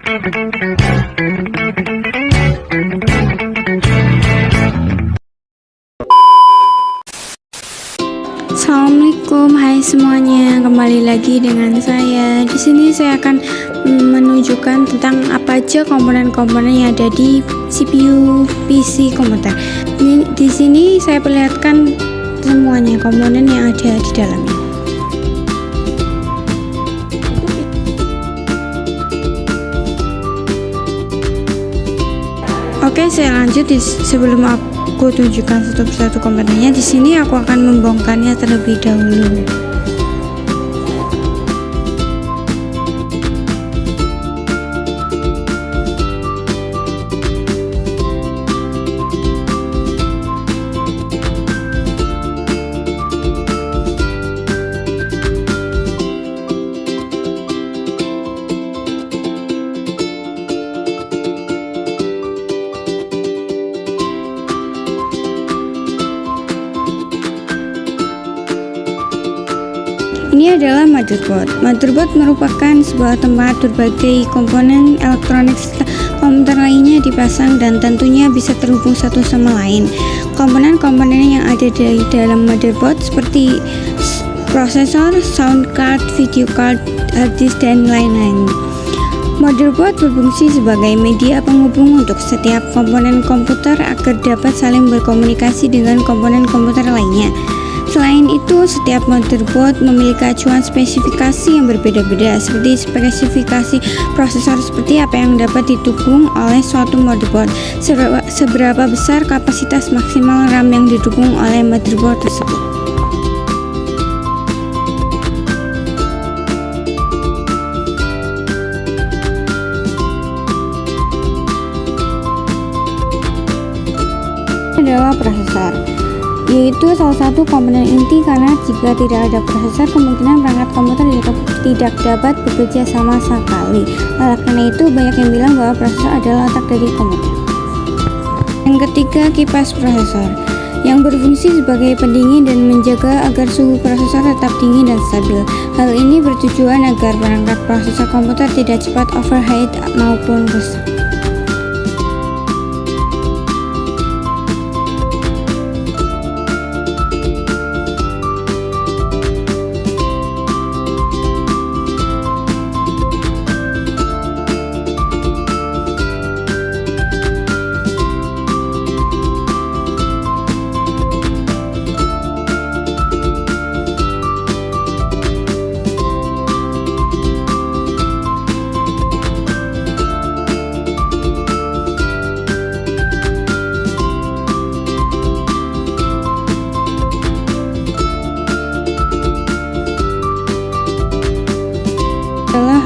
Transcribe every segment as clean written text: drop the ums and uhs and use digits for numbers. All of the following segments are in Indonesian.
Assalamualaikum, hai semuanya, kembali lagi dengan saya. Di sini saya akan menunjukkan tentang apa aja komponen-komponen yang ada di CPU PC komputer. Di sini saya perlihatkan semuanya komponen yang ada di dalamnya. Oke, saya lanjut. Sebelum aku tunjukkan satu persatu komponennya, di sini aku akan membongkarnya terlebih dahulu. Ini adalah motherboard. Motherboard merupakan sebuah tempat berbagai komponen elektronik komputer lainnya dipasang dan tentunya bisa terhubung satu sama lain. Komponen-komponen yang ada di dalam motherboard seperti prosesor, sound card, video card, hard disk, dan lain-lain. Motherboard berfungsi sebagai media penghubung untuk setiap komponen komputer agar dapat saling berkomunikasi dengan komponen komputer lainnya. Selain itu, setiap motherboard memiliki acuan spesifikasi yang berbeda-beda, seperti spesifikasi prosesor seperti apa yang dapat didukung oleh suatu motherboard, seberapa besar kapasitas maksimal RAM yang didukung oleh motherboard tersebut. Adalah prosesor, yaitu salah satu komponen inti, karena jika tidak ada prosesor kemungkinan perangkat komputer tidak dapat bekerja sama sekali. Oleh karena itu banyak yang bilang bahwa prosesor adalah otak dari komputer. Yang ketiga, kipas prosesor yang berfungsi sebagai pendingin dan menjaga agar suhu prosesor tetap dingin dan stabil. Hal ini bertujuan agar perangkat prosesor komputer tidak cepat overheat maupun rusak.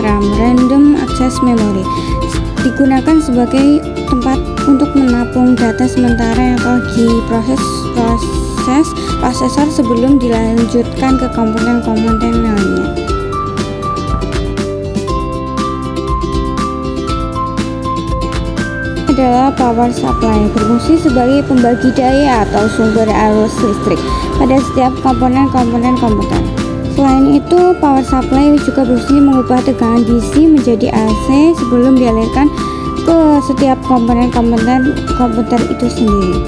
RAM, Random Access Memory, digunakan sebagai tempat untuk menampung data sementara yang telah diproses prosesor sebelum dilanjutkan ke komponen-komponen lainnya. Adalah power supply, berfungsi sebagai pembagi daya atau sumber arus listrik pada setiap komponen-komponen komputer. Selain itu, power supply juga berfungsi mengubah tegangan DC menjadi AC sebelum dialirkan ke setiap komponen komputer itu sendiri.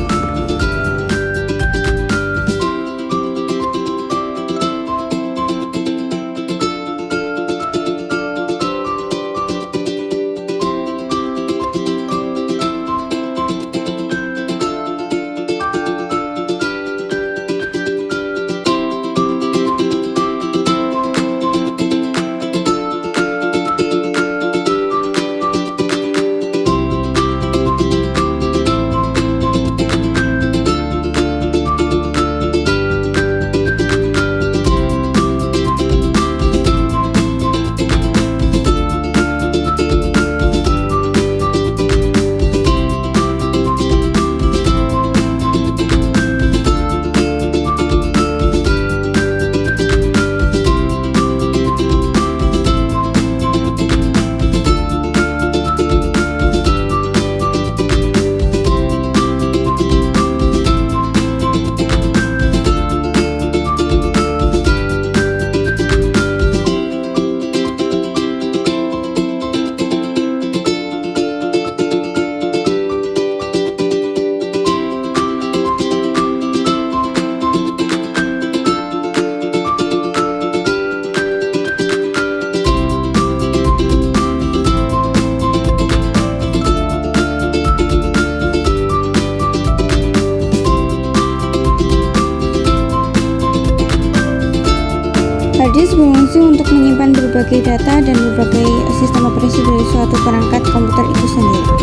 berbagai data dan berbagai sistem operasi dari suatu perangkat komputer itu sendiri.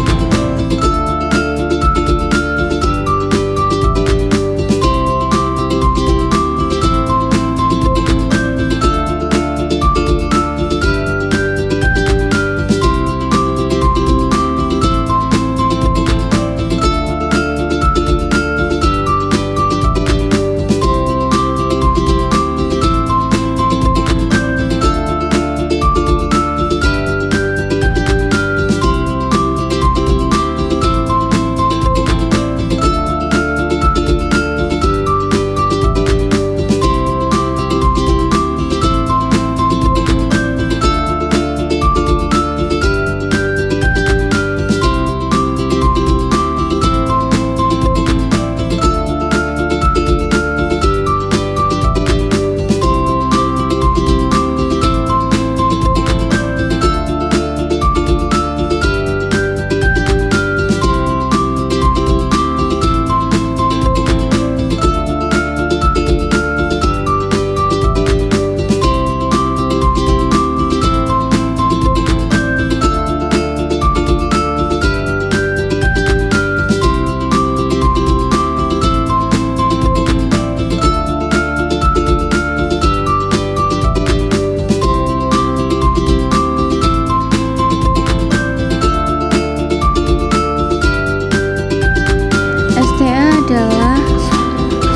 Adalah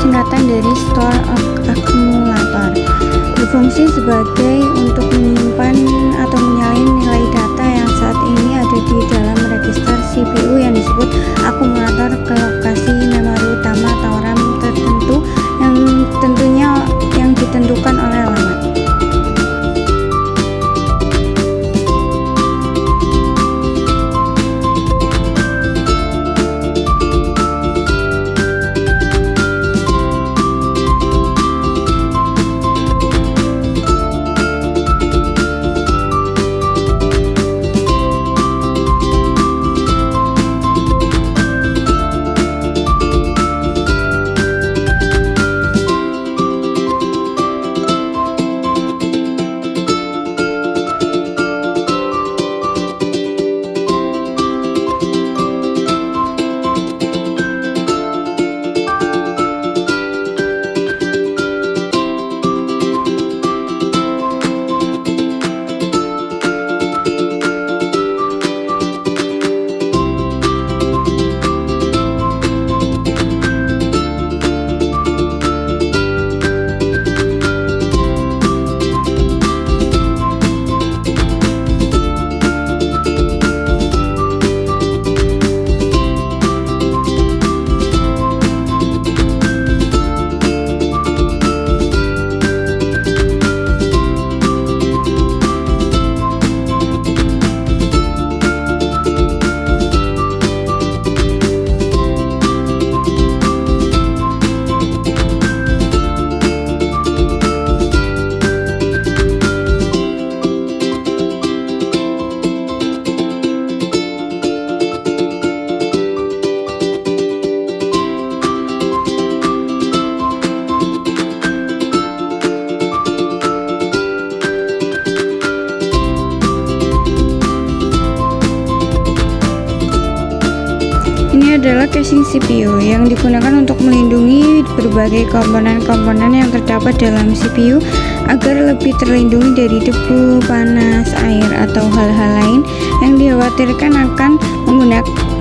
singkatan dari Store of Accumulator, berfungsi sebagai untuk menyimpan atau menyalin nilai data yang saat ini ada di dalam register CPU yang disebut akumulator ke lokasi memori utama atau RAM tertentu yang tentunya yang ditentukan oleh alamat. Ini adalah casing CPU yang digunakan untuk melindungi berbagai komponen-komponen yang terdapat dalam CPU agar lebih terlindungi dari debu, panas, air, atau hal-hal lain yang dikhawatirkan akan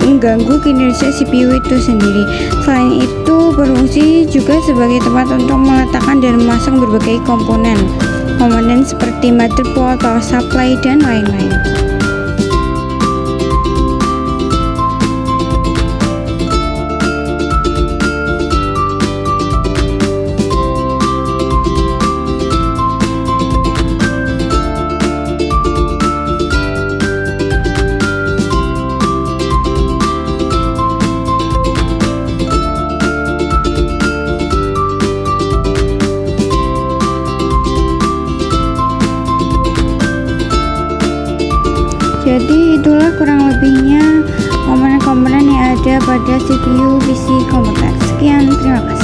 mengganggu kinerja CPU itu sendiri. Selain itu, berfungsi juga sebagai tempat untuk meletakkan dan memasang berbagai komponen seperti motherboard, power supply, dan lain-lain. Jadi itulah kurang lebihnya komponen-komponen yang ada pada CPU PC komputer. Sekian, terima kasih.